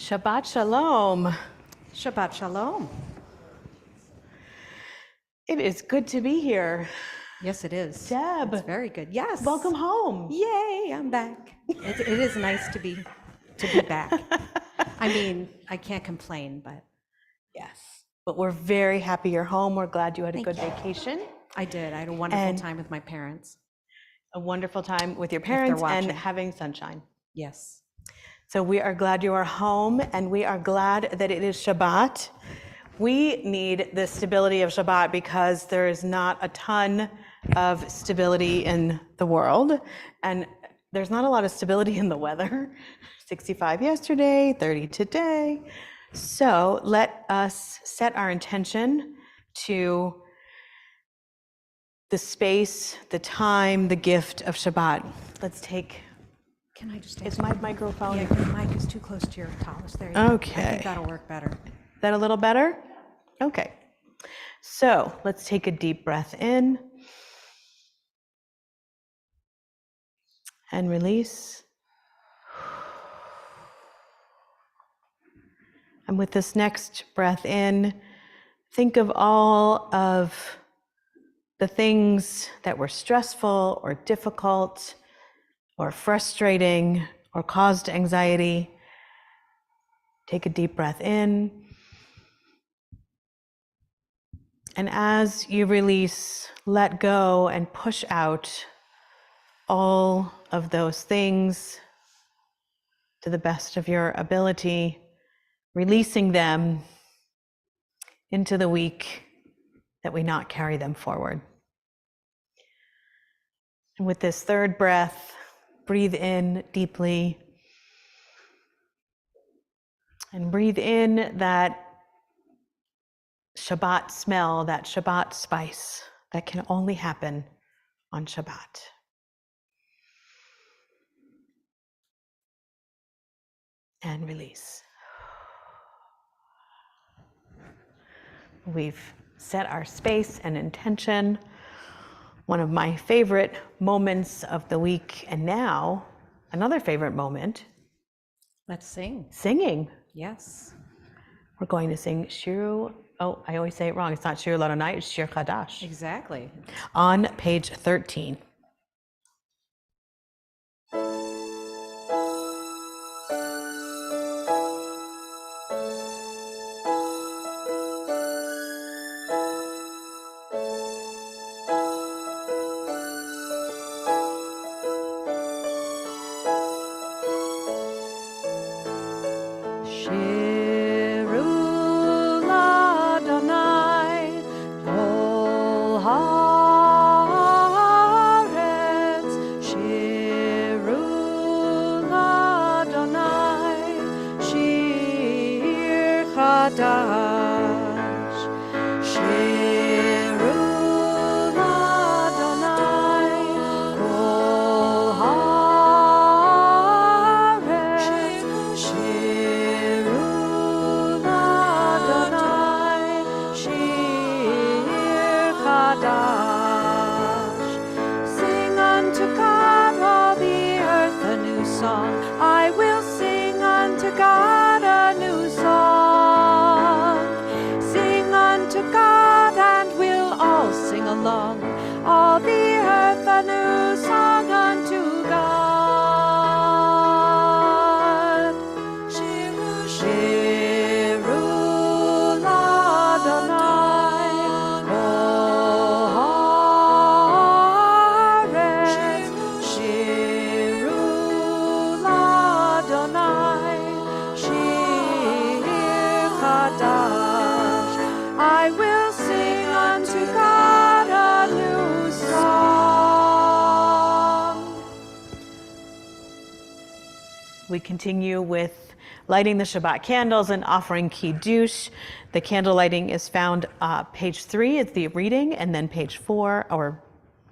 Shabbat Shalom. Shabbat Shalom. It is good to be here. Yes, it is. Deb. It's very good. Yes. Welcome home. Yay, I'm back. It is nice to be back. I mean, I can't complain, but. Yes. But we're very happy you're home. We're glad you had a Thank good you. vacation. I did. I had a wonderful time with my parents. A wonderful time with your parents and having sunshine. Yes. So we are glad you are home, and we are glad that it is Shabbat. We need the stability of Shabbat because there is not a ton of stability in the world, and there's not a lot of stability in the weather. 65 yesterday, 30 today. So let us set our intention to the space, the time, the gift of Shabbat. Let's take. Can I just? Is my microphone? Yeah, your mic is too close to your talus. There you go. Okay. I think that'll work better. Is that a little better? Okay. So let's take a deep breath in and release. And with this next breath in, think of all of the things that were stressful or difficult or frustrating or caused anxiety. Take a deep breath in. And as you release, let go and push out all of those things to the best of your ability, releasing them into the week that we not carry them forward. And with this third breath, breathe in deeply and breathe in that Shabbat smell, that Shabbat spice that can only happen on Shabbat. And release. We've set our space and intention. One of my favorite moments of the week, and now another favorite moment. Let's sing. Singing. Yes. We're going to sing Shiru. Oh, I always say it wrong. It's not Shir Ladonai, it's Shir Chadash. Exactly. On page 13. We continue with lighting the Shabbat candles and offering Kiddush. The candle lighting is found page 3 is the reading, and then page 4 or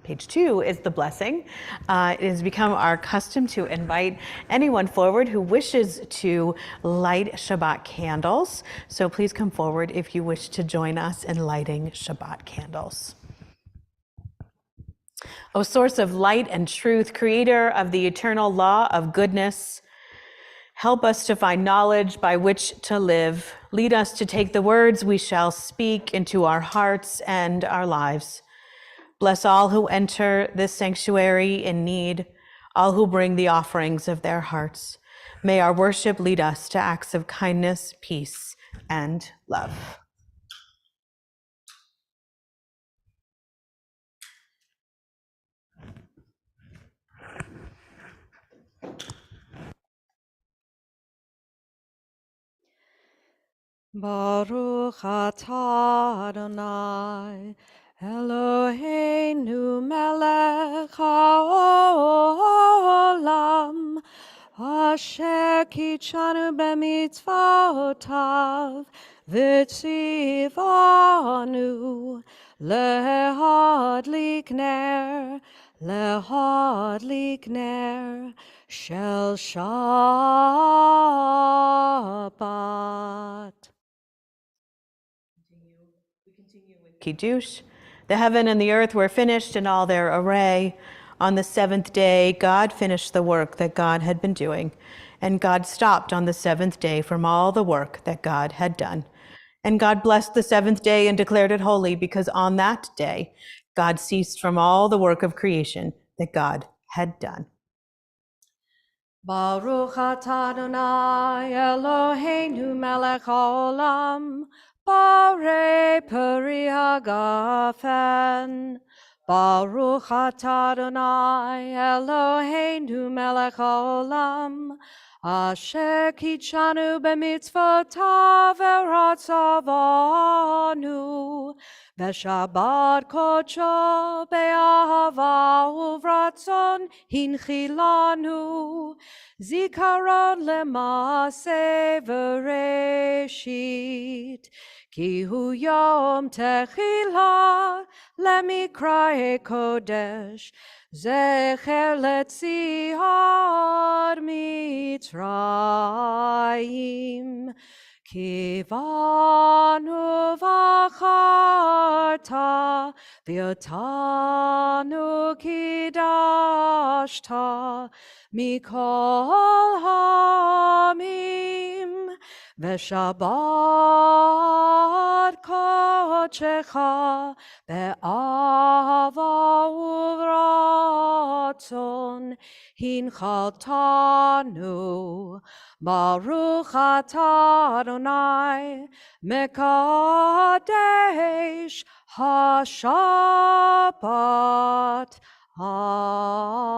page 2 is the blessing. It has become our custom to invite anyone forward who wishes to light Shabbat candles. So please come forward if you wish to join us in lighting Shabbat candles. O source of light and truth, creator of the eternal law of goodness, Help us to find knowledge by which to live. Lead us to take the words we shall speak into our hearts and our lives. Bless all who enter this sanctuary in need, all who bring the offerings of their hearts. May our worship lead us to acts of kindness, peace, and love. Baruch atah Adonai, Eloheinu melech haolam, asher kitshanu b'mitzvotav, v'tzivanu lehadlik ner shel Shabbat. Kiddush. The heaven and the earth were finished in all their array. On the seventh day, God finished the work that God had been doing, and God stopped on the seventh day from all the work that God had done. And God blessed the seventh day and declared it holy, because on that day, God ceased from all the work of creation that God had done. Baruch atah Adonai Eloheinu melech haolam, Barei peri hagafen. Baruch atah Adonai Eloheinu melech haolam, asher kitshanu b'mitzvotav v'ratzavanu, v'shabbat kodsho be'ahava uvratzon hinchilanu, zikaron lema'aseh v'reshit, ki hu yom techila lemikra'e kodesh, zecher letzion Mitzrayim. Kivanu v'acharta v'yotanu kidashta mikol hamim v'shabbat kodshecha be'ava uvratzon hinchaltanu. Baruch atah Adonai mekadesh hashabbat.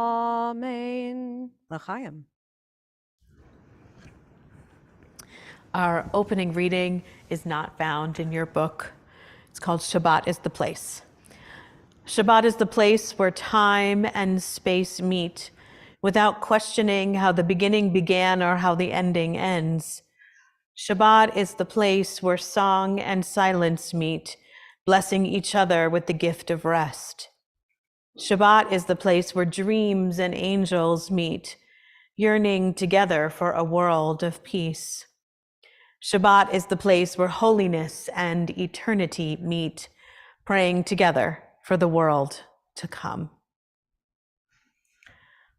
Amen. L'chaim. Our opening reading is not found in your book. It's called Shabbat is the Place. Shabbat is the place where time and space meet, without questioning how the beginning began or how the ending ends. Shabbat is the place where song and silence meet, blessing each other with the gift of rest. Shabbat is the place where dreams and angels meet, yearning together for a world of peace. Shabbat is the place where holiness and eternity meet, praying together for the world to come.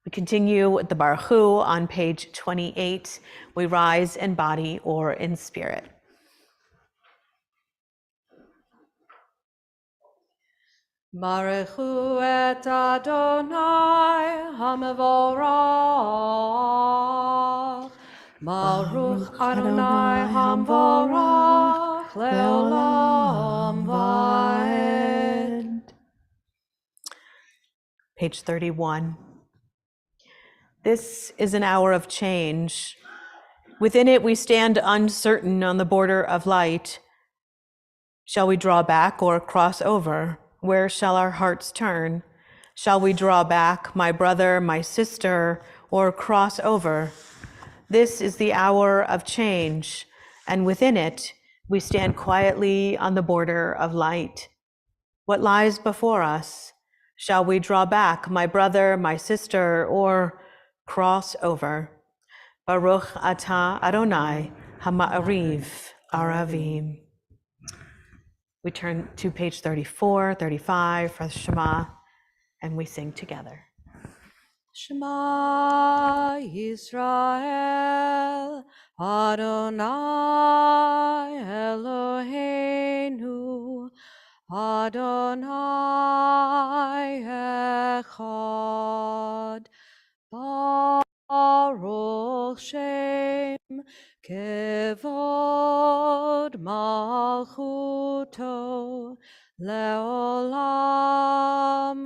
We continue with the Baruch Hu on page 28. We rise in body or in spirit. Baruch Hu et Adonai HaMevorach. Baruch Adonai HaMevorach le'olam va'ed. Page 31. This is an hour of change. Within it, we stand uncertain on the border of light. Shall we draw back or cross over? Where shall our hearts turn? Shall we draw back, my brother, my sister, or cross over? This is the hour of change, and within it, we stand quietly on the border of light. What lies before us? Shall we draw back, my brother, my sister, or cross over? Baruch atah Adonai Hama'ariv Aravim. We turn to page 34, 35 for Shema, and we sing together. Shema Yisrael, Adonai Eloheinu, Adonai Echad. Baruch Shem Kevod Malchuto Leolam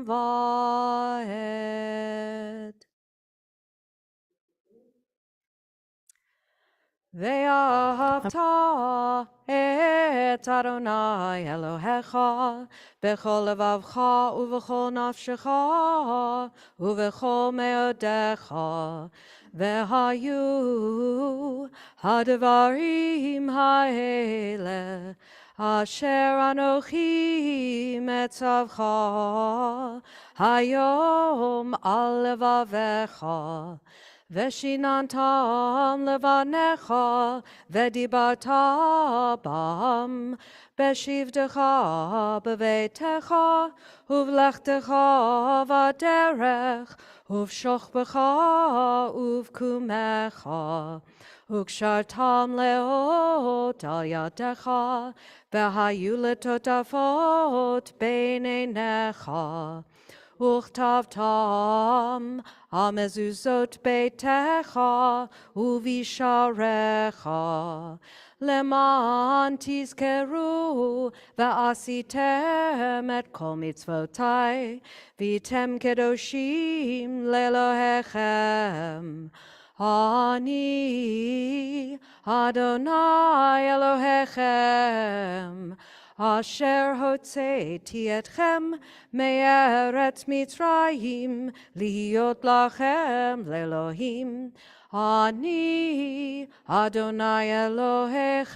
Vaed. Ve'ahavta et Adonai Elohecha b'chol levavcha uv'chol nafshecha uv'chol meodecha ve'hayu hadvarim ha'ele asher anochi metzavcha hayom al levavecha Veshinantam levanecha vedibarta bam beshivdecha bevetecha uvlechtecha vaderech uvshochbecha uvkumecha ukshartam leot al yadecha vehayu letotafot beinenecha Uchtavtam amezuzot beitecha uvisharecha leman tizkeru va'asitem et kol mitzvotai vitem kedoshim lelohechem Ani Adonai Elohechem Asher hotzeiti etchem me'eretz Mitzrayim liot lachem lelohim Ani Adonai Elohechem.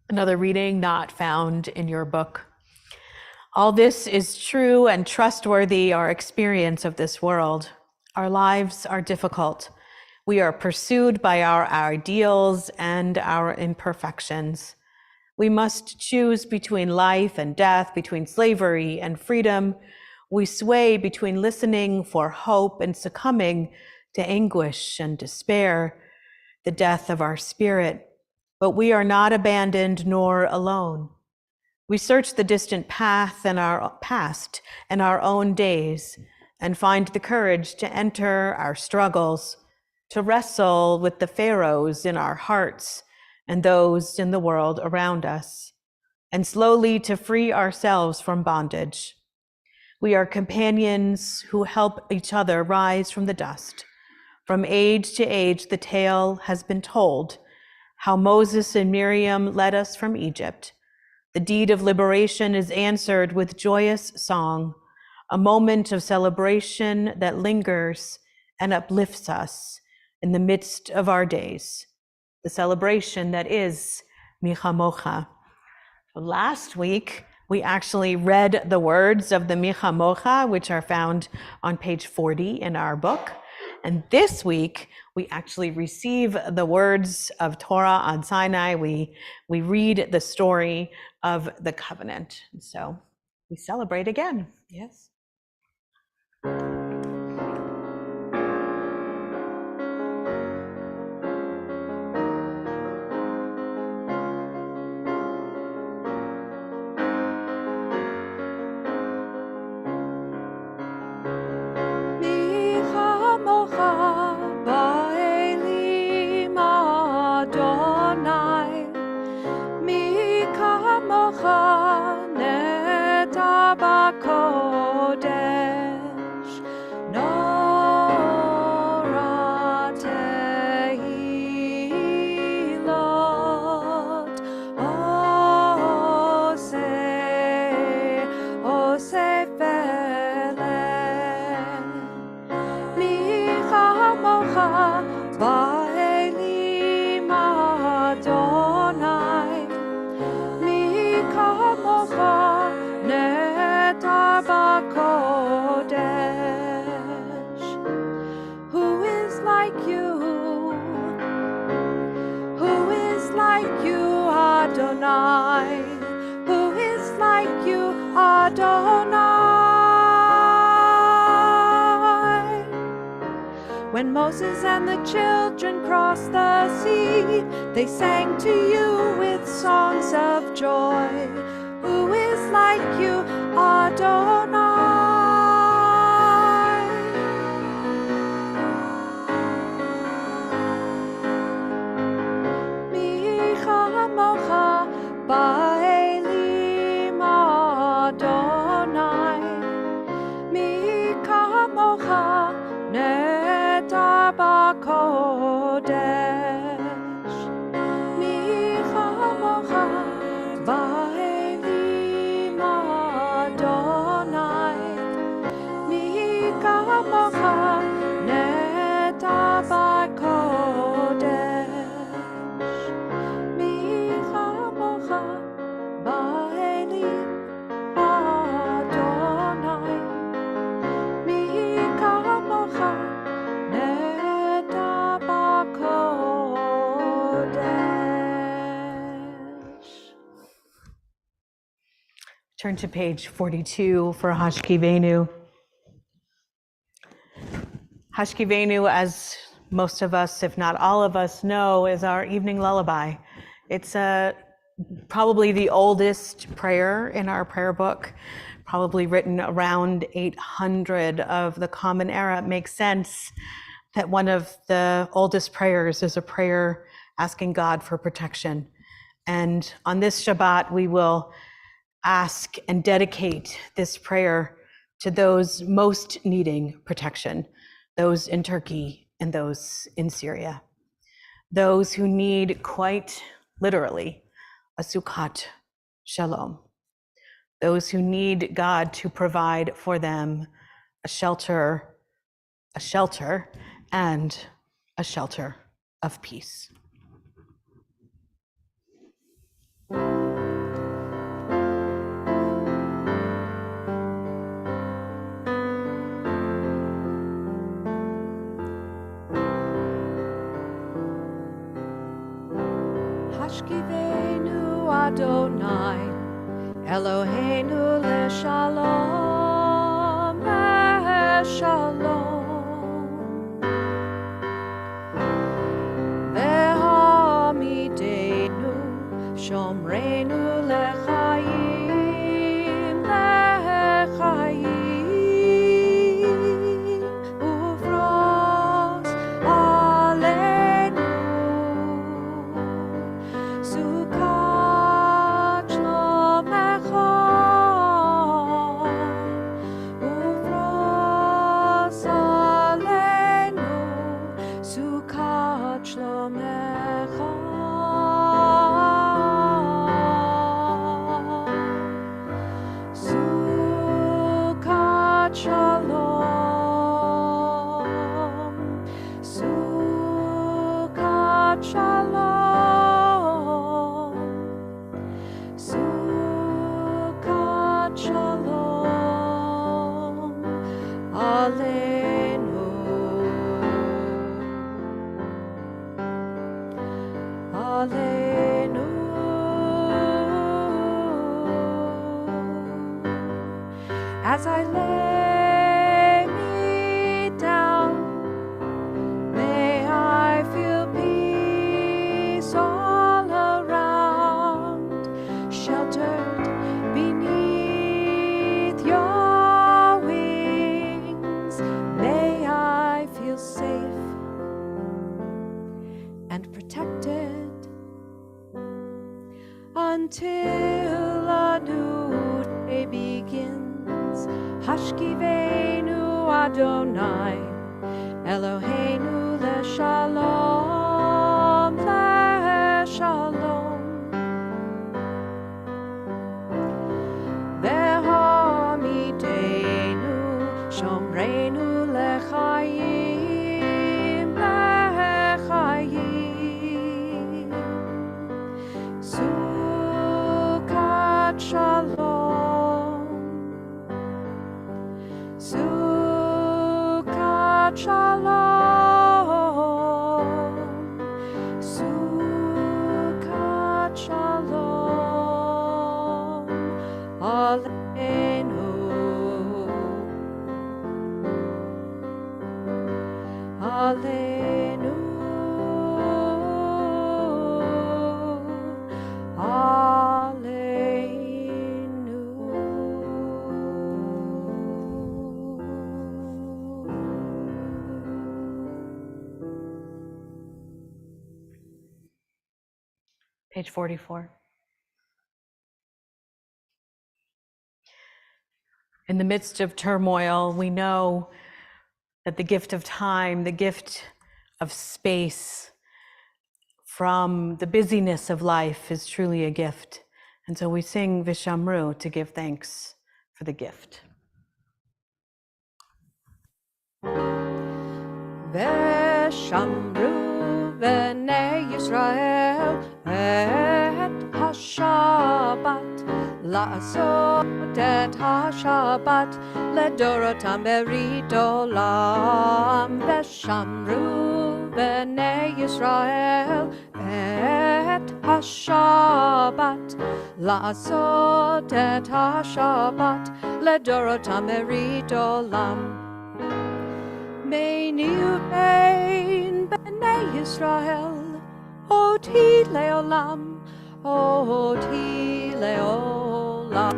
Another reading not found in your book. All this is true and trustworthy, our experience of this world. Our lives are difficult. We are pursued by our ideals and our imperfections. We must choose between life and death, between slavery and freedom. We sway between listening for hope and succumbing to anguish and despair, the death of our spirit. But we are not abandoned nor alone. We search the distant path and our past and our own days and find the courage to enter our struggles, to wrestle with the pharaohs in our hearts and those in the world around us, and slowly to free ourselves from bondage. We are companions who help each other rise from the dust. From age to age, the tale has been told, how Moses and Miriam led us from Egypt. The deed of liberation is answered with joyous song, a moment of celebration that lingers and uplifts us in the midst of our days, the celebration that is Micha-Mocha. Last week, we actually read the words of the Micha-Mocha, which are found on page 40 in our book. And this week, we actually receive the words of Torah on Sinai. We read the story of the covenant. And so we celebrate again. Yes. When Moses and the children crossed the sea, they sang to you with songs of joy. Who is like you, Adonai? Mi chamocha ba'elim Adonai. Mi kamocha neta b'kodesh. Mi kamocha ba'elim Adonai. Mi kamocha neta b'kodesh. Mi kamocha ba'elim Adonai. Mi kamocha neta b'kodesh. Turn to page 42 for Hashkivenu. Hashkivenu, as most of us, if not all of us, know, is our evening lullaby. It's probably the oldest prayer in our prayer book, probably written around 800 of the Common Era. It makes sense that one of the oldest prayers is a prayer asking God for protection. And on this Shabbat, we will ask and dedicate this prayer to those most needing protection, those in Turkey and those in Syria, those who need quite literally a sukkot shalom, those who need God to provide for them a shelter, and a shelter of peace. Hashkivenu Adonai, Eloheinu leshalom, leshalom. Ve'hamidenu, shomreinu lechayim, lechayim. Ufros aleinu, Sukkot shlomecha. Ufros aleinu, Sukkot shlomecha. Sukkot shalom, Sukkot shalom, Sukkot shalom, aleinu, aleinu. As I lay me down, may I feel peace all around, sheltered beneath your wings. May I feel safe and protected until a new day begins. Hashkivenu Adonai, Eloheinu leshalom, leshalom. Ve'hamidenu, shomreinu lechayim, lechayim. Sukkot shalom, Sukkot shalom, Page 44. In the midst of turmoil, we know that the gift of time, the gift of space from the busyness of life is truly a gift. And so we sing Vishamru to give thanks for the gift. ושמרו בני ישראל את השבת, לעשות את השבת לדורותם ברית עולם. ושמרו בני ישראל את השבת, לעשות את השבת לדורותם ברית עולם. ביני ובין בני ישראל, אותי לעולם, אותי לעולם.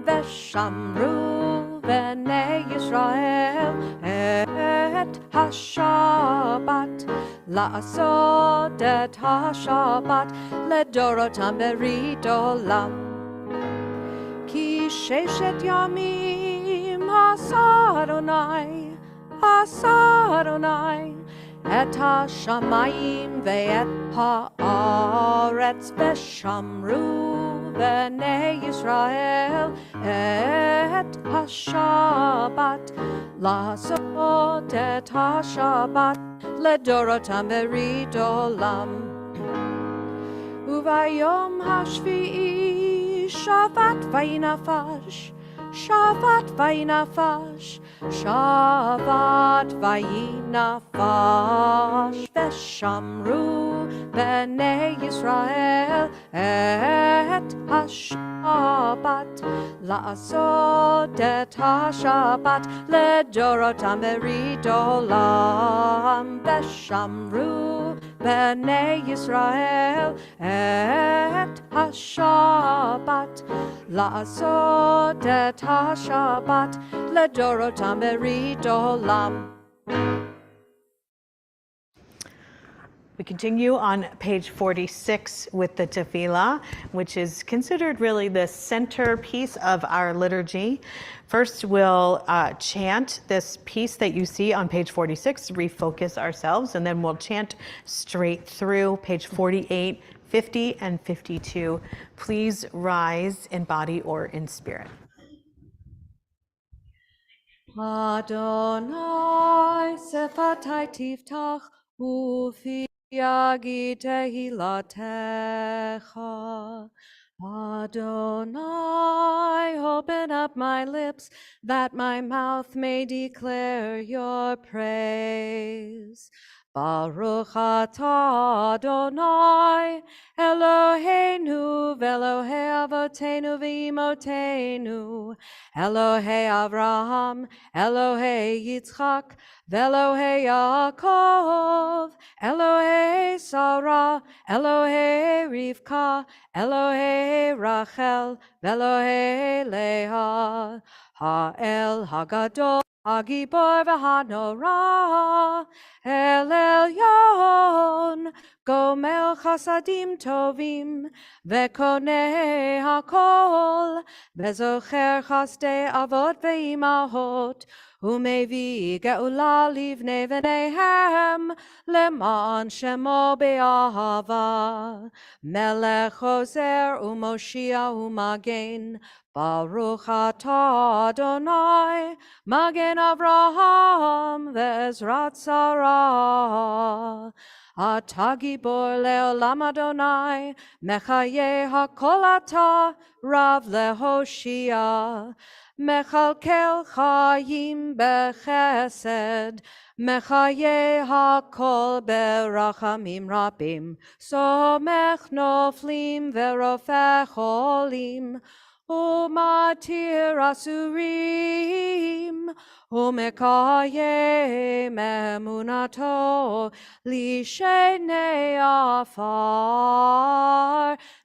ושמרו בני ישראל את השבת, לעשות את השבת לדורותם ברית עולם. כי ששת ימים עשה אדוני, עשה אדוני את השמיים ואת הארץ. ושמרו בני ישראל את השבת, לעשות את השבת לדורותם ברית עולם. וביום השביעי שבת וינפש, שבת וינפש, שבת וינפש. ושמרו בני ישראל את השבת, לעשות את השבת לדורותם ברית עולם. ושמרו בני ישראל את השבת, לעשות את השבת לדורותם ברית עולם. We continue on page 46 with the tefillah, which is considered really the centerpiece of our liturgy. First, we'll chant this piece that you see on page 46, refocus ourselves, and then we'll chant straight through page 48, 50, and 52. Please rise in body or in spirit. Adonai sefatai tiftach ufi yagi tehilatecha. Adonai, open up my lips, that my mouth may declare your praise. Baruch atah Adonai, Eloheinu v'Elohei avotenu v'imotenu, Elohei Avraham, Elohei Yitzchak, v'Elohei Yaakov, Elohei Sarah, Elohei Rivka, Elohei Rachel, v'Elohei Leah, Ha'el Hagadol, Hagibor v'Hanora, El Elyon, Gomel Chasadim Tovim, Vekonei HaKol, Vezocher Chasdei Avot ve'imahot, Umevi Geula livnei v'neihem, Leman Shemo be'ahava, Melech Ozer u'Moshia u'Magen, Baruch atah Adonai, Magen Avraham ve'Ezrat Sarah. Atah gibor le'olam Adonai, Mechaye hakol atah, Rav lehoshia. Mechalkel chayim bechesed, Mechaye hakol berachamim rabim, Somech noflim ve'rofeh cholim, Umatir asurim, Umekayem emunato, Lishenei afar,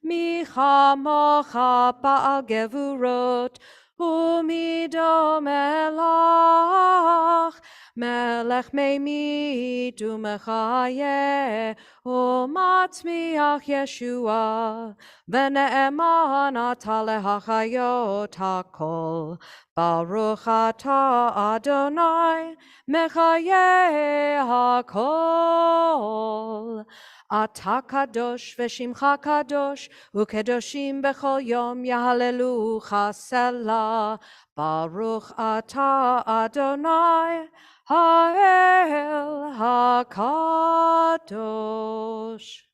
Michamocha ba'al gevurot, Umidom elach, מלך ממית ומחיה, ומצמיח ישועה, ונאמן אתה להחיות הכל. ברוך אתה אדוני, מחיה הכל. אתה קדוש ושמך קדוש, וקדושים בכל יום יהללוך סלה. ברוך אתה אדוני, האל הקדוש.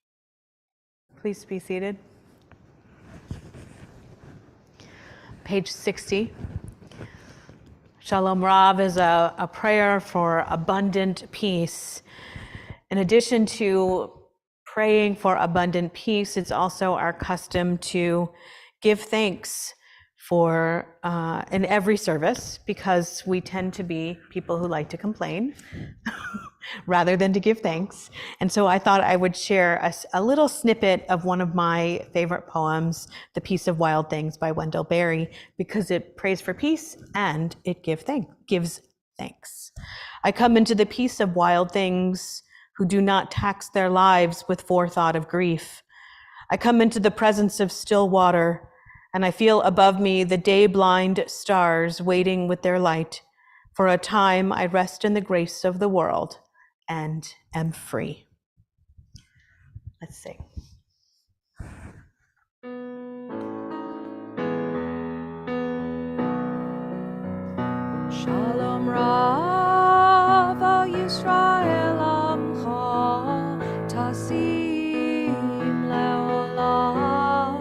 Please be seated. Page 60. Shalom Rav is a prayer for abundant peace. In addition to praying for abundant peace, it's also our custom to give thanks for in every service, because we tend to be people who like to complain rather than to give thanks. And so I thought I would share a little snippet of one of my favorite poems, The Peace of Wild Things by Wendell Berry, because it prays for peace and it gives thanks. I come into the peace of wild things who do not tax their lives with forethought of grief. I come into the presence of still water, and I feel above me the day-blind stars waiting with their light. For a time I rest in the grace of the world and am free. Let's sing. Shalom Rav al Yisrael Amcha, Tasim Leolam.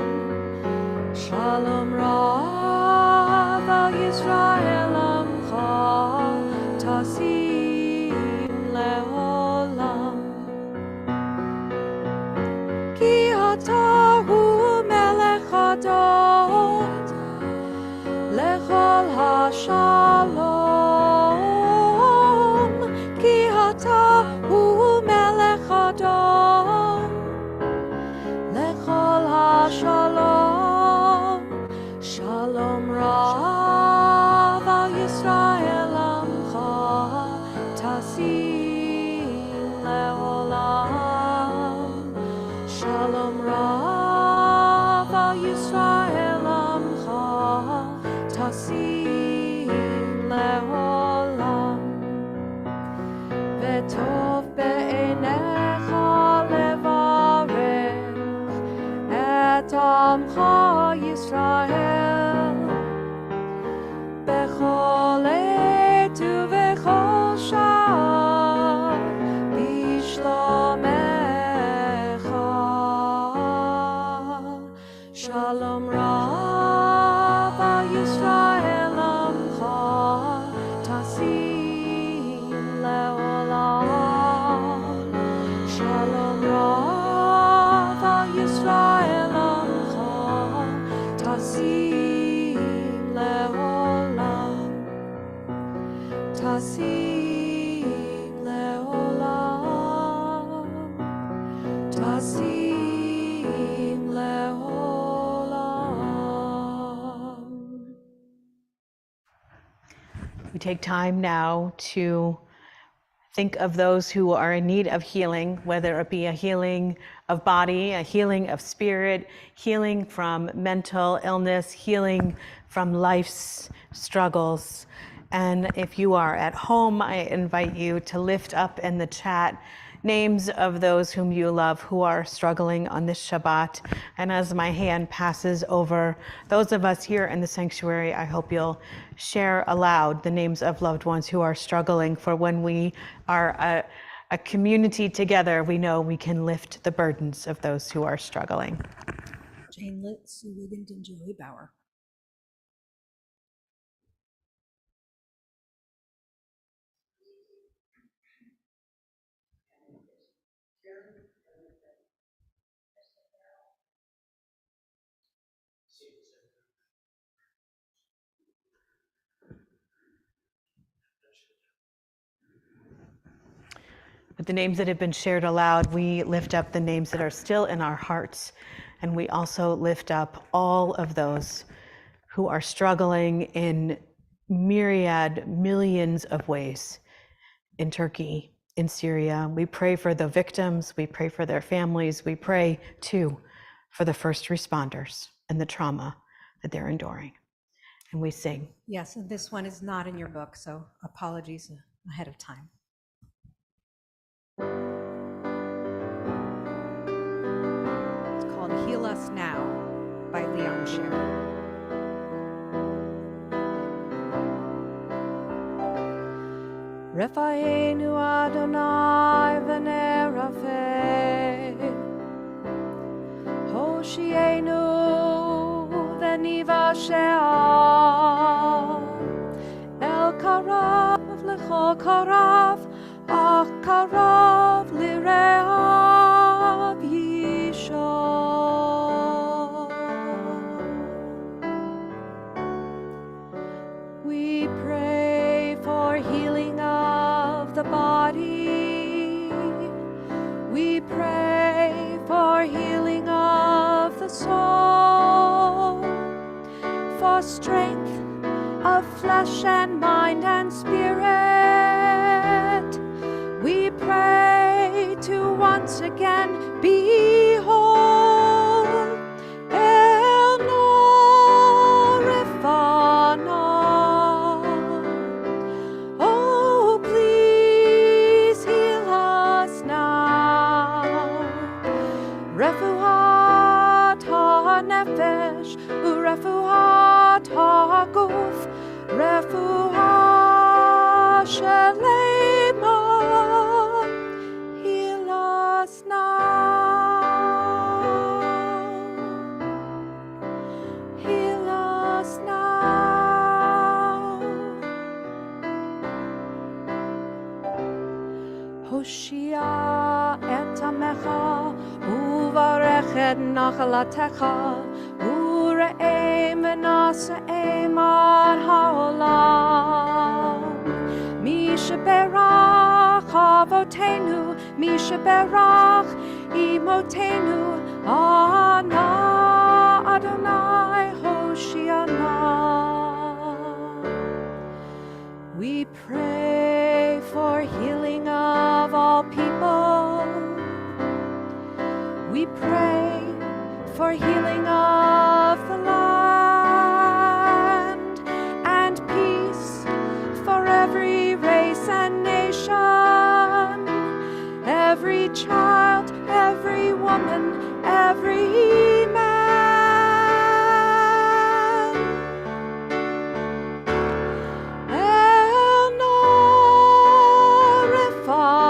Shalom Rav al Yisrael Amcha, Tasim Leolam. Ki ata hu melech adon, lechol hashalom. Ki ata hu melech adon, lechol hashalom. Shalom Rav al Yisrael Amcha, Tasim Leolam. Shalom Rav al Yisrael Amcha, Tasim Leolam. V'tov be'einecha levarech et Amcha Yisrael, bechol עת ובכל שעה בשלומך. Shalom Rav al Yisrael Amcha, Tasim Leolam. Shalom Rav al Yisrael Amcha, Tasim Leolam. Tasim Leolam. Tasim Leolam. We take time now to think of those who are in need of healing, whether it be a healing of body, a healing of spirit, healing from mental illness, healing from life's struggles. And if you are at home, I invite you to lift up in the chat names of those whom you love who are struggling on this Shabbat. And as my hand passes over those of us here in the sanctuary, I hope you'll share aloud the names of loved ones who are struggling, for when we are a community together, we know we can lift the burdens of those who are struggling. Jane Litt, Sue Wiggins, and Joey Bauer. With the names that have been shared aloud, we lift up the names that are still in our hearts, and we also lift up all of those who are struggling in myriad, millions of ways. in Turkey, in Syria. We pray for the victims. We pray for their families. We pray, too, for the first responders and the trauma that they're enduring. And we sing. Yes, and this one is not in your book, so apologies ahead of time. It's called Heal Us Now by Leon Scher. Refaenu Adonai v'nerafeh, Hoshienu v'nivashea, El karav l'chol karav, ach karav lireav yishon. We pray for healing of the body. We pray for healing of the soul, for strength of flesh and mind and spirit. We pray to once again be whole. El Norifana. Oh, please heal us now. Refuat ha-nefesh, urefuat ha-guf, refuat shelema. Heal us now. Heal us now. Hoshia et amecha, uvarech et nachalatecha, ure'em v'nase'em ad ha'olam. Mi sheberach avotenu, mi sheberach imotenu, ana Adonai Hoshiana. We pray for healing of all people. We pray for healing of the land and peace for every race and nation, every child, every woman, every man. El Norifana.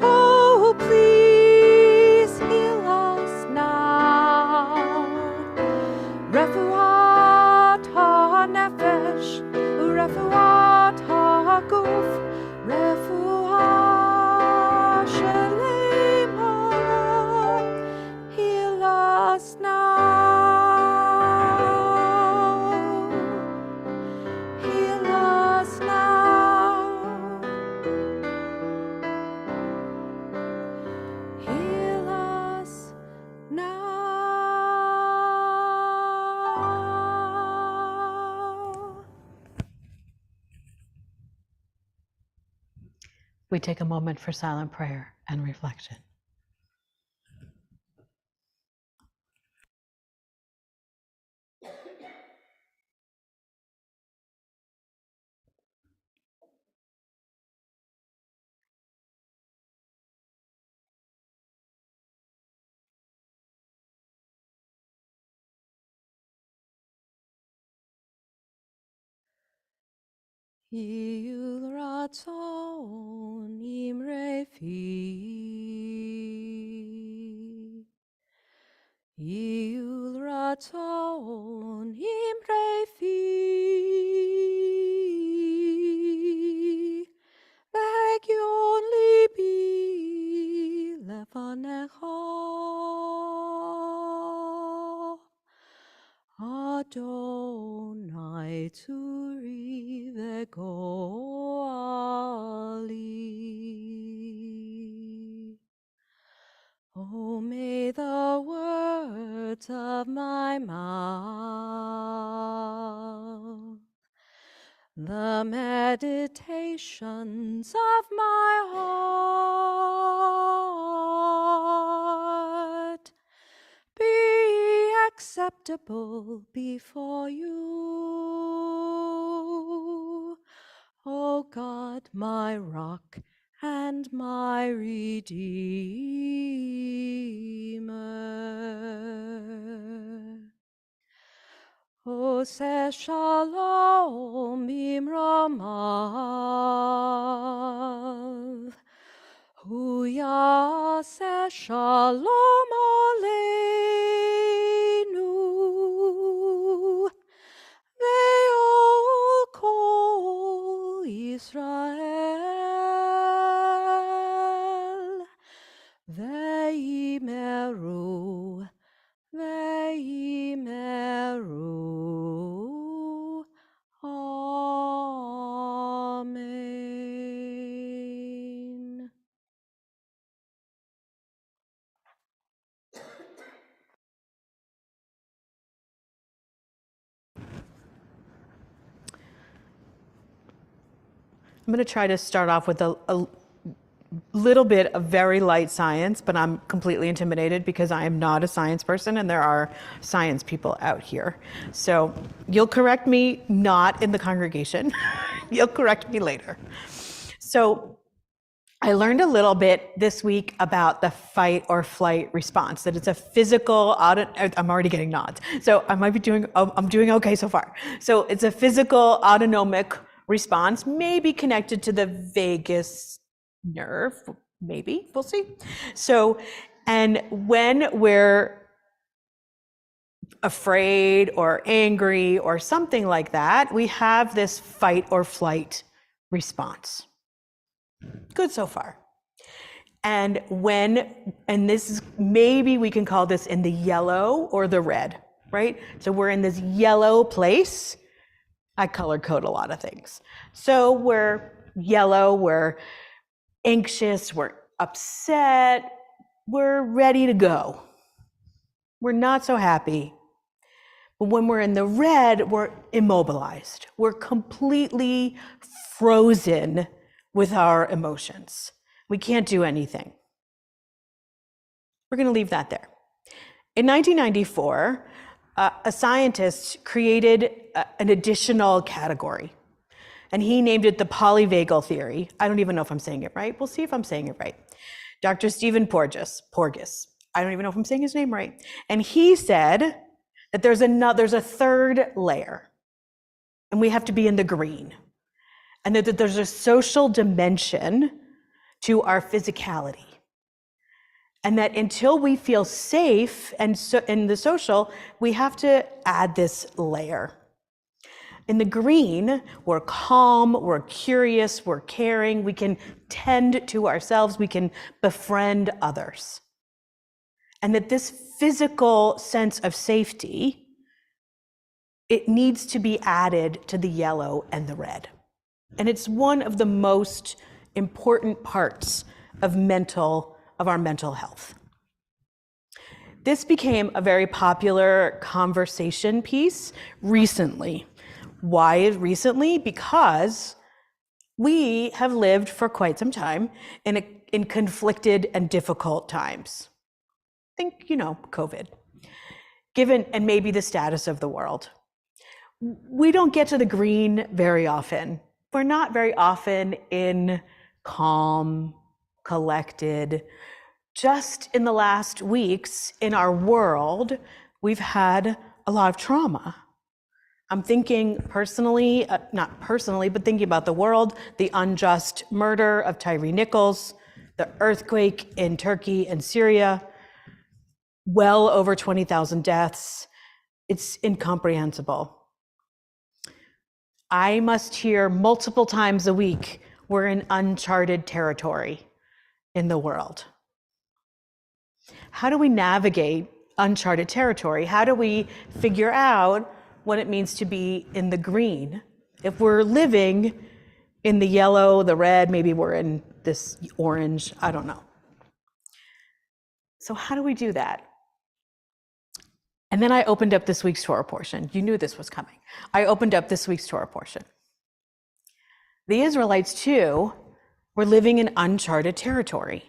Oh, please heal us now. Refuat ha-nefesh, urefuat ha-guf, refuat shelema. Heal us now. Heal us now. Heal us now. We take a moment for silent prayer and reflection. Yul ratzon imre fi. Yul ratzon imre fi. V'hegyon libi lefanecha. Adonai tzuri v'goali. Oh, may the words of my mouth, the meditations of my heart be acceptable before you, O God, my rock and my redeemer. Ose shalom imromav, hu yaseh shalom aleinu, ve'ol kol Yisrael, ve'imeru, ve'imeru. Amen. I'm going to try to start off with a little bit of very light science, but I'm completely intimidated because I am not a science person and there are science people out here. So you'll correct me not in the congregation. You'll correct me later. So I learned a little bit this week about the fight or flight response, that it's a physical, I'm already getting nods. So I might be I'm doing okay so far. So it's a physical autonomic response, maybe connected to the vagus nerve, maybe, we'll see. So, and when we're afraid or angry or something like that, we have this fight or flight response. Good so far. And this is, maybe we can call this in the yellow or the red, right? So we're in this yellow place. I color code a lot of things. So we're yellow, we're anxious, we're upset, we're ready to go. We're not so happy. But when we're in the red, we're immobilized. We're completely frozen with our emotions. We can't do anything. We're going to leave that there. In 1994, a scientist created an additional category, and he named it the polyvagal theory. I don't even know if I'm saying it right. We'll see if I'm saying it right. Dr. Stephen Porges. I don't even know if I'm saying his name right. And he said that there's a third layer, and we have to be in the green. And that there's a social dimension to our physicality. And that until we feel safe and so in the social, we have to add this layer. In the green, we're calm, we're curious, we're caring, we can tend to ourselves, we can befriend others. And that this physical sense of safety, it needs to be added to the yellow and the red. And it's one of the most important parts of our mental health. This became a very popular conversation piece recently. Why recently? Because we have lived for quite some time in conflicted and difficult times. Think, COVID. Given, and maybe the status of the world. We don't get to the green very often. We're not very often in calm, collected. Just in the last weeks in our world, we've had a lot of trauma. I'm thinking personally, not personally, but thinking about the world, the unjust murder of Tyree Nichols, the earthquake in Turkey and Syria, well over 20,000 deaths. It's incomprehensible. I must hear multiple times a week, we're in uncharted territory in the world. How do we navigate uncharted territory? How do we figure out what it means to be in the green? If we're living in the yellow, the red, maybe we're in this orange, I don't know. So how do we do that? And then I opened up this week's Torah portion. You knew this was coming. I opened up this week's Torah portion. The Israelites, too, were living in uncharted territory.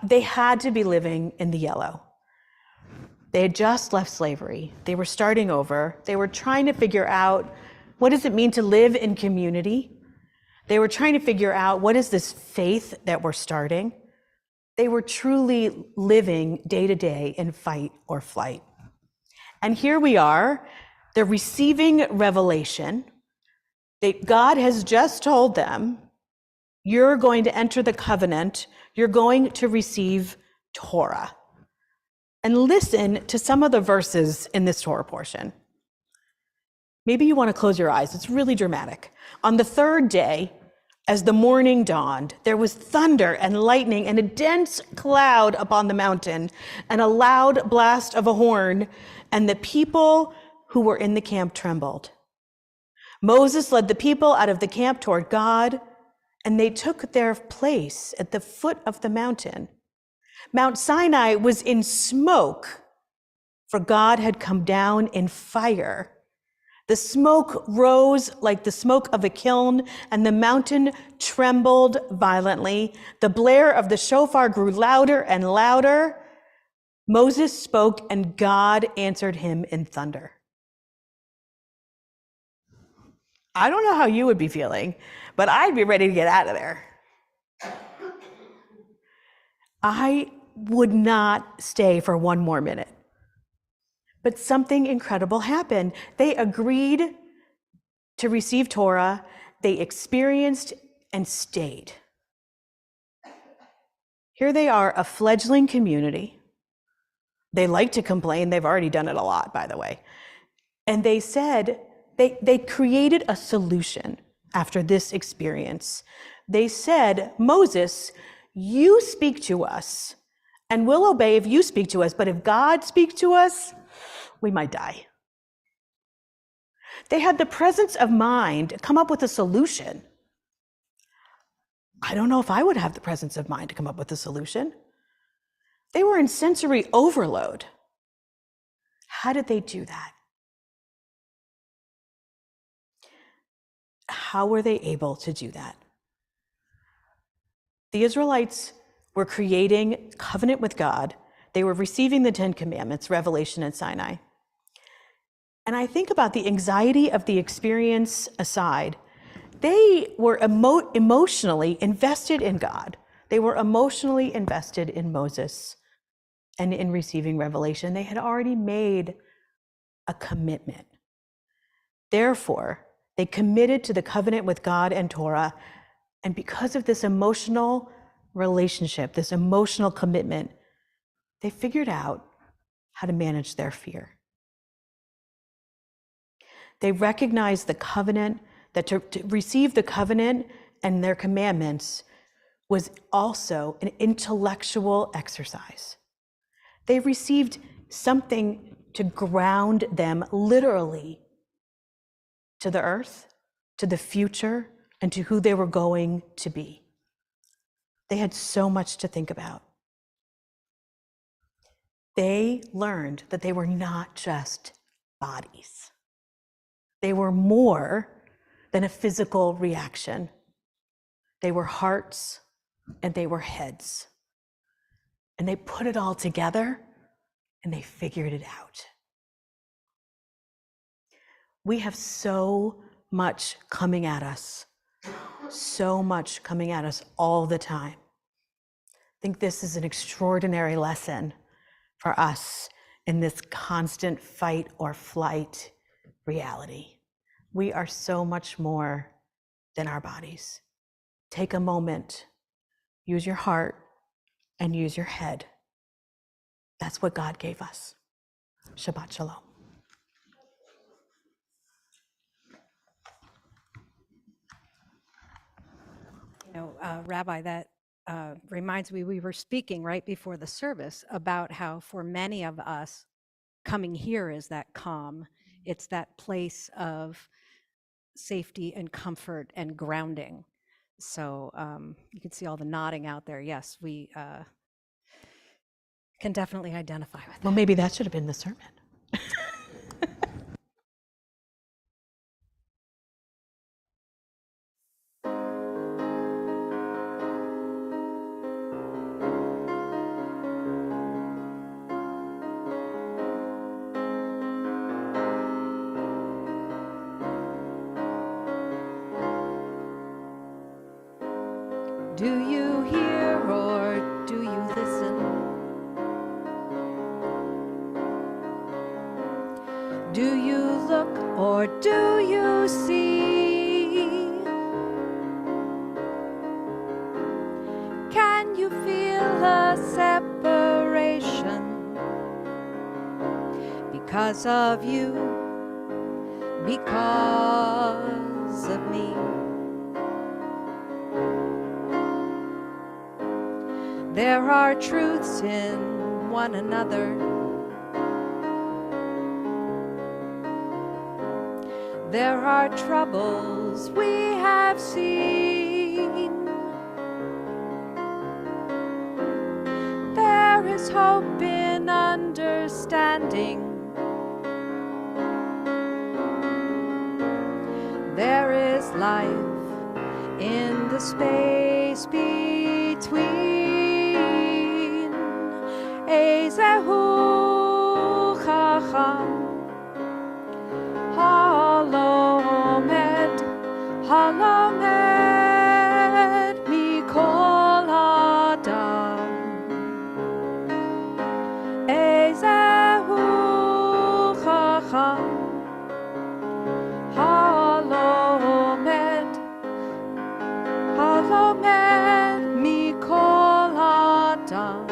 They had to be living in the yellow. They had just left slavery. They were starting over. They were trying to figure out, what does it mean to live in community? They were trying to figure out, what is this faith that we're starting? They were truly living day to day in fight or flight. And here we are, they're receiving revelation. God has just told them, you're going to enter the covenant, you're going to receive Torah. And listen to some of the verses in this Torah portion. Maybe you want to close your eyes, it's really dramatic. On the third day, as the morning dawned, there was thunder and lightning and a dense cloud upon the mountain and a loud blast of a horn, and the people who were in the camp trembled. Moses led the people out of the camp toward God, and they took their place at the foot of the mountain. Mount Sinai was in smoke, for God had come down in fire. The smoke rose like the smoke of a kiln, and the mountain trembled violently. The blare of the shofar grew louder and louder. Moses spoke, and God answered him in thunder. I don't know how you would be feeling, but I'd be ready to get out of there. I would not stay for one more minute. But something incredible happened. They agreed to receive Torah. They experienced and stayed. Here they are, a fledgling community. They like to complain. They've already done it a lot, by the way. And they said, they created a solution after this experience. They said, Moses, you speak to us, and we'll obey if you speak to us. But if God speaks to us, we might die. They had the presence of mind to come up with a solution. I don't know if I would have the presence of mind to come up with a solution. They were in sensory overload. How did they do that? How were they able to do that? The Israelites were creating covenant with God. They were receiving the 10 Commandments, Revelation and Sinai. And I think about the anxiety of the experience aside, they were emotionally invested in God. They were emotionally invested in Moses and in receiving revelation. They had already made a commitment. Therefore, they committed to the covenant with God and Torah. And because of this emotional relationship, this emotional commitment, they figured out how to manage their fear. They recognized the covenant, that to receive the covenant and their commandments was also an intellectual exercise. They received something to ground them literally to the earth, to the future, and to who they were going to be. They had so much to think about. They learned that they were not just bodies. They were more than a physical reaction. They were hearts and they were heads. And they put it all together and they figured it out. We have so much coming at us all the time. I think this is an extraordinary lesson for us in this constant fight or flight reality. We are so much more than our bodies. Take a moment, use your heart, and use your head. That's what God gave us. Shabbat Shalom. Rabbi, that reminds me, we were speaking right before the service about how for many of us, coming here is that calm. It's that place of safety and comfort and grounding. So you can see all the nodding out there. Yes, we can definitely identify with that. Well, maybe that should have been the sermon. Or do you see? Can you feel a separation because of you, because of me? There are truths in one another. There are troubles we have seen. There is hope in understanding. There is life in the space between. Ezehu Chacham Halomed, Halomed Mikol Adam. Ezehu Chacham Halomed, Halomed Mikol Adam.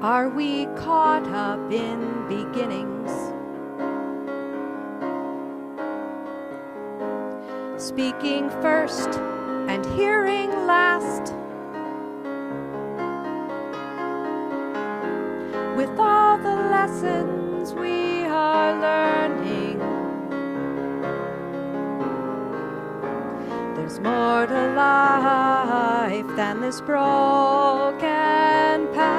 Are we caught up in beginnings? Speaking first and hearing last? With all the lessons we are learning, there's more to life than this broken past.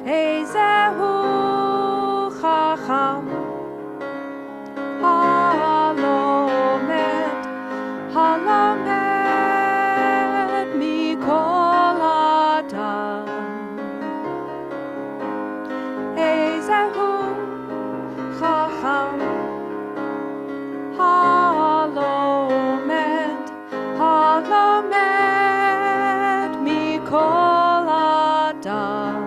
Ezehu Chacham Halomed, Halomed Mikol Adam. Ezehu Chacham Halomed, Halomed Mikol Adam.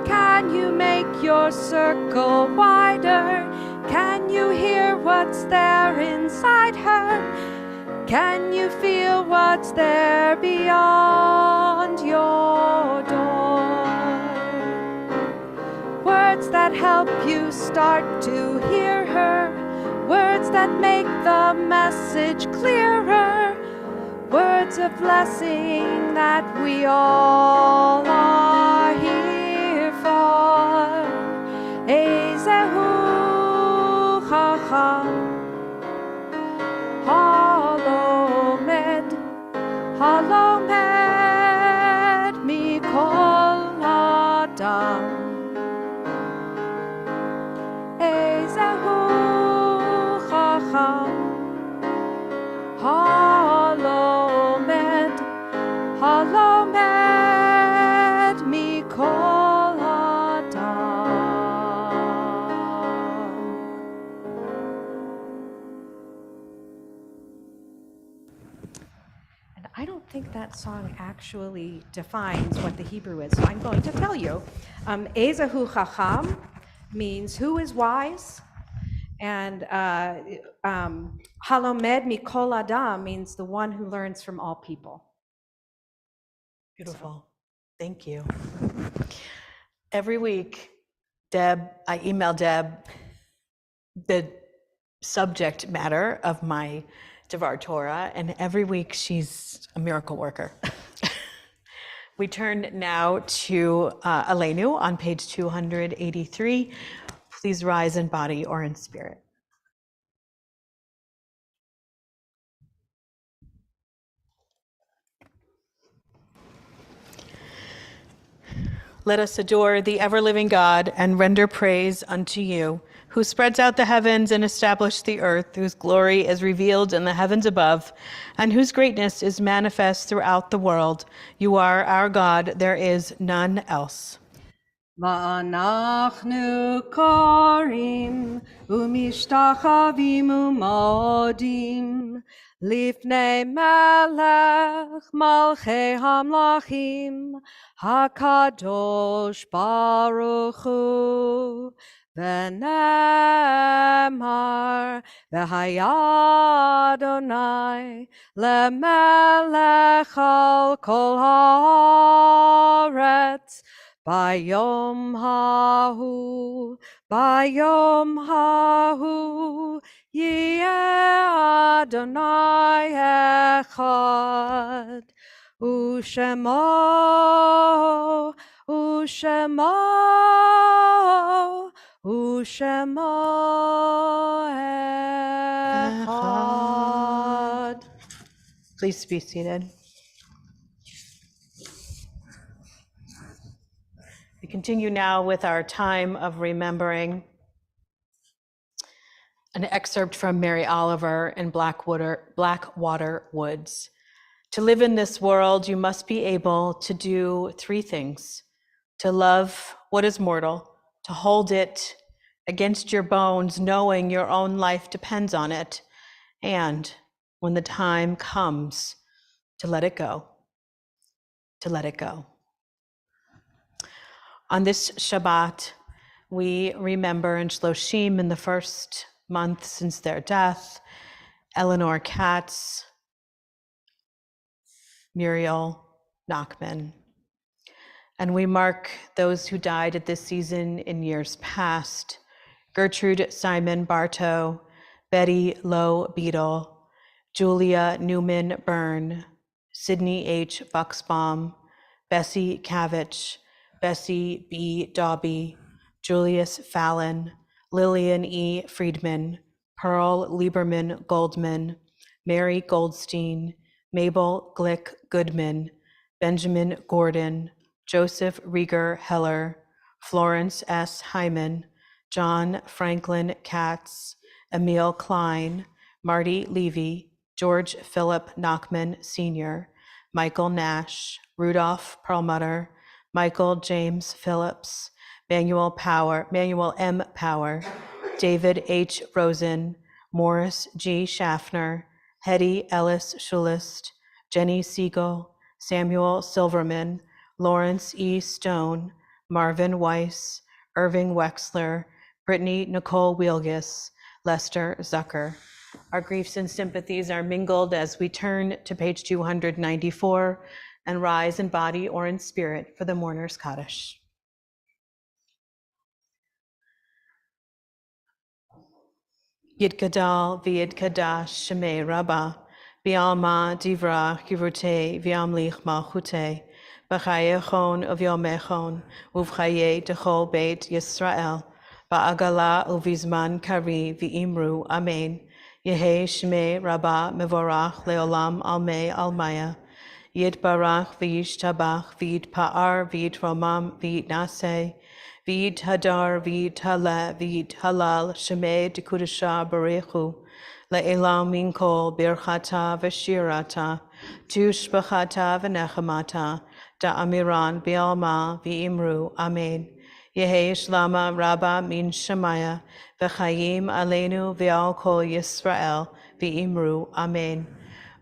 Can you make your circle wider? Can you hear what's there inside her? Can you feel what's there beyond your door? Words that help you start to hear her, words that make the message clearer, words of blessing that we all are here for. Ezehu Chacham Halomed, Halomed Mikol Adam. Ezehu Chacham Halomed, Halomed Mikol Adam. And I don't think that song actually defines what the Hebrew is, so I'm going to tell you. Ezehu Chacham means who is wise, and Halomed Mikol Adam means the one who learns from all people. Beautiful. Thank you. Every week, I email Deb the subject matter of my Devar Torah, and every week she's a miracle worker. We turn now to Aleinu on page 283. Please rise in body or in spirit. Let us adore the ever-living God and render praise unto you, who spreads out the heavens and established the earth, whose glory is revealed in the heavens above, and whose greatness is manifest throughout the world. You are our God, there is none else. ואנחנו קוראים ומשתחווים ומודים לפני מלך מלכי המלכים הקדוש ברוך הוא ונאמר והיה אדוני למלך על כל הארץ ביום ההוא יהיה אדוני אחד ושמו אחד. Please be seated. We continue now with our time of remembering an excerpt from Mary Oliver in Blackwater Woods. To live in this world, you must be able to do three things: to love what is mortal, to hold it against your bones, knowing your own life depends on it, and when the time comes, to let it go, to let it go. On this Shabbat, we remember in Shloshim, in the first month since their death, Eleanor Katz, Muriel Nachman. And we mark those who died at this season in years past: Gertrude Simon Bartow, Betty Lowe Beadle, Julia Newman Byrne, Sydney H. Bucksbaum, Bessie Cavich, Bessie B. Dobby, Julius Fallon, Lillian E. Friedman, Pearl Lieberman Goldman, Mary Goldstein, Mabel Glick Goodman, Benjamin Gordon, Joseph Rieger Heller, Florence S. Hyman, John Franklin Katz, Emil Klein, Marty Levy, George Philip Nachman Sr., Michael Nash, Rudolph Perlmutter, Michael James Phillips, Manuel M. Power, David H. Rosen, Morris G. Schaffner, Hetty Ellis Schulist, Jenny Siegel, Samuel Silverman, Lawrence E. Stone, Marvin Weiss, Irving Wexler, Brittany Nicole Wielgus, Lester Zucker. Our griefs and sympathies are mingled as we turn to page 294 and rise in body or in spirit for the mourner's Kaddish. Yitgadal v'yitgadash shemei Rabbah, v'alma divra givurte v'amlich malchute, b'chayechon uv'yomechon, uv'chaye dechol beit Yisrael, ba'agala uv'izman kari v'imru amen. Yehe shemei Rabbah mevorach leolam almei almaya, yitbarach v'yishtabach v'yitpa'ar v'yitromam v'yitnaseh, V'yid hadar, v'yid hala, v'yid halal, shemei dekudasha barechu, le'elam min kol birchata v'shirata, tushbachata v'nechamata, da'amiran bi'alma v'imru, amen. Yehi shlama rabba min shemaya, v'chayim aleinu v'al kol Yisrael, v'imru, amen.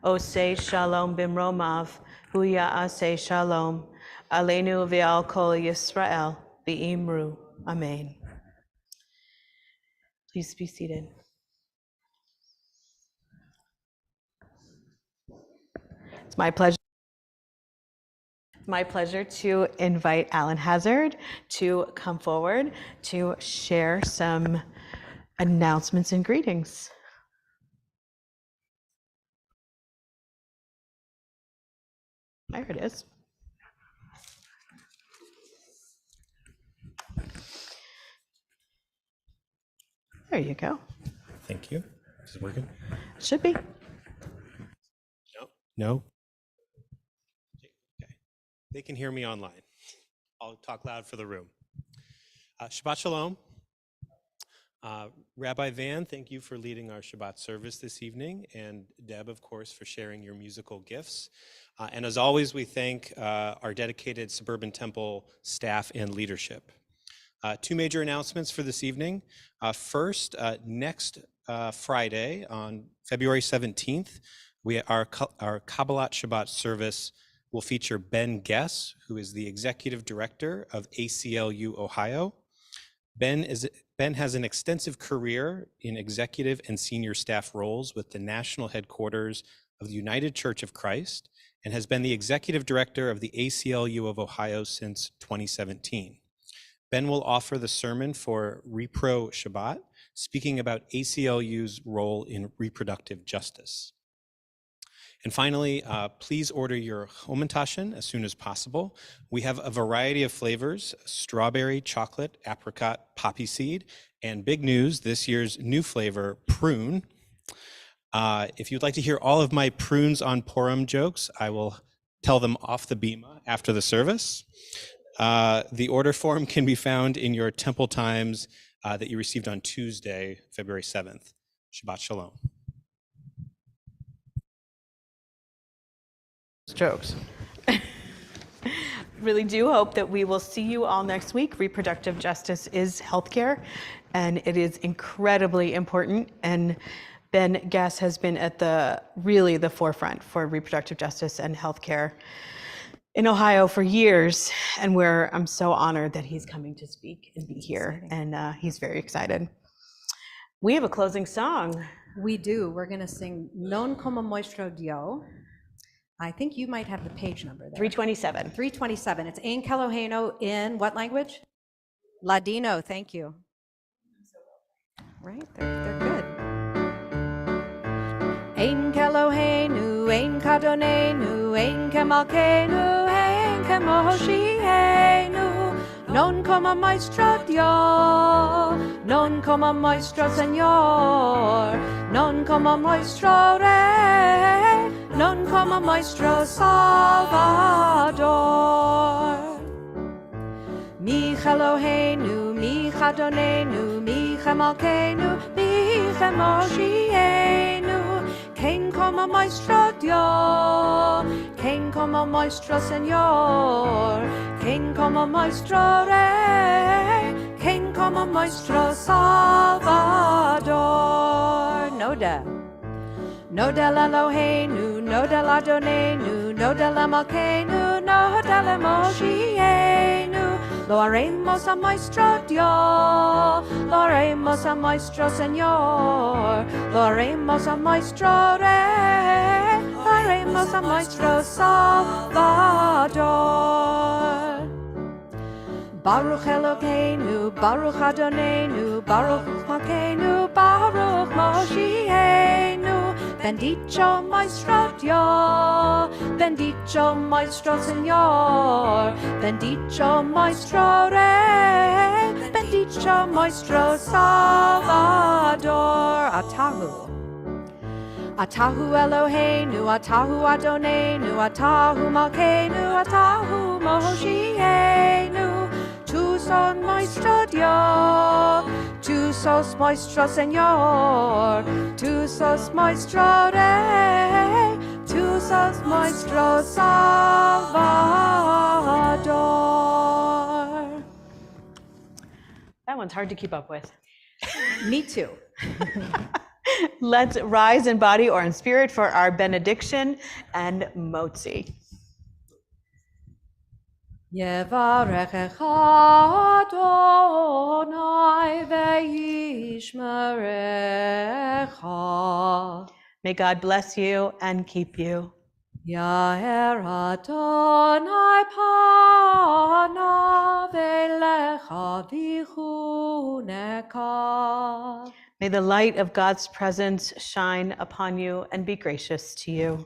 Osei shalom bimromav, huya asei shalom, aleinu v'al kol Yisrael, v'imru, amen. Please be seated. It's my pleasure to invite Alan Hazard to come forward to share some announcements and greetings. There it is. There you go. Thank you. Is it working? Should be. No? Okay. They can hear me online. I'll talk loud for the room. Shabbat Shalom. Rabbi Van, thank you for leading our Shabbat service this evening, and Deb, of course, for sharing your musical gifts. And as always, we thank our dedicated Suburban Temple staff and leadership. Two major announcements for this evening. First, next Friday on February 17th, our Kabbalat Shabbat service will feature Ben Guess, who is the Executive Director of ACLU Ohio. Ben has an extensive career in executive and senior staff roles with the national headquarters of the United Church of Christ and has been the Executive Director of the ACLU of Ohio since 2017. Ben will offer the sermon for Repro Shabbat, speaking about ACLU's role in reproductive justice. And finally, please order your Hamantaschen as soon as possible. We have a variety of flavors: strawberry, chocolate, apricot, poppy seed, and big news, this year's new flavor, prune. If you'd like to hear all of my prunes on Purim jokes, I will tell them off the bima after the service. The order form can be found in your temple times that you received on Tuesday, February 7th. Shabbat Shalom. Jokes. Really do hope that we will see you all next week. Reproductive justice is healthcare, and it is incredibly important. And Ben Guess has been at the forefront for reproductive justice and healthcare in Ohio for years. And I'm so honored that he's coming to speak and be here. And he's very excited. We have a closing song. We do. We're going to sing Non Como Moistro Dio. I think you might have the page number there. 327. 327. It's Ein Keloheno in what language? Ladino. Thank you. Right? They're good. Ein Kelohenu, Ein Kadonenu, Ein Kemalkenu, Ein Kemoshienu. Non como maestro Dio, non como maestro Señor, non como maestro Rey, non como maestro Salvador. Mi Elohenu, mi Adonenu, mi Malkenu, mi Moshienu. Quem como maestro Dios, quem como maestro Señor, quem como maestro Rey, quem como maestro Salvador. Noda. Nodel Eloheinu, Nodel Adonenu, Nodel Malkeinu, Nodel Moshienu. Lo haremos a maestro Dios, lo haremos a maestro Señor, lo haremos a maestro Rey, lo haremos a maestro Salvador. Baruch Elokeinu, Baruch Adonenu, Baruch Malkeinu, Baruch Moshienu. Bendito Maestro Dios, bendito Maestro Señor, bendito Maestro Rey, bendito Maestro Salvador. Atahu. Atahu Eloheinu, Atahu Adonenu, Atahu Malkeinu, Atahu Moshienu. Tu sos Maestro Dios, tu sos Maestro Señor, tu sos Maestro Rey, tu sos Maestro Salvador. That one's hard to keep up with. Me too. Let's rise in body or in spirit for our benediction and motzi. Yevarechecha Adonai ve'yishmerecha. May God bless you and keep you. Yair Adonai panav elecha v'chuneka. May the light of God's presence shine upon you and be gracious to you.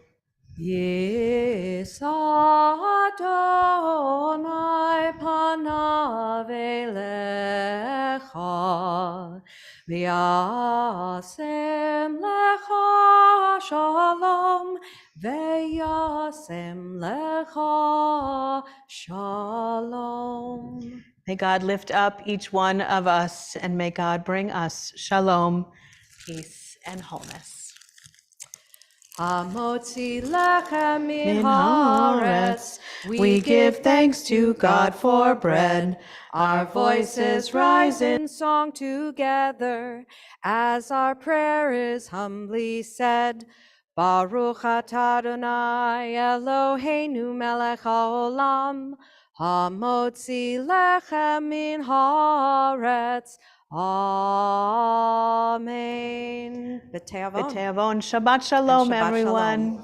Yis Adonai panav elecha v'yasem lecha shalom v'yasem lecha shalom. May God lift up each one of us, and may God bring us shalom, peace, and wholeness. Hamotzi lechem min Min haaretz. we give thanks to God for bread. Our voices rise in song together as our prayer is humbly said. Baruch atah Adonai Eloheinu melech haolam, hamotzi lechem min haaretz. Amen. B'teavon. B'teavon. Shabbat shalom, Shabbat shalom. everyone.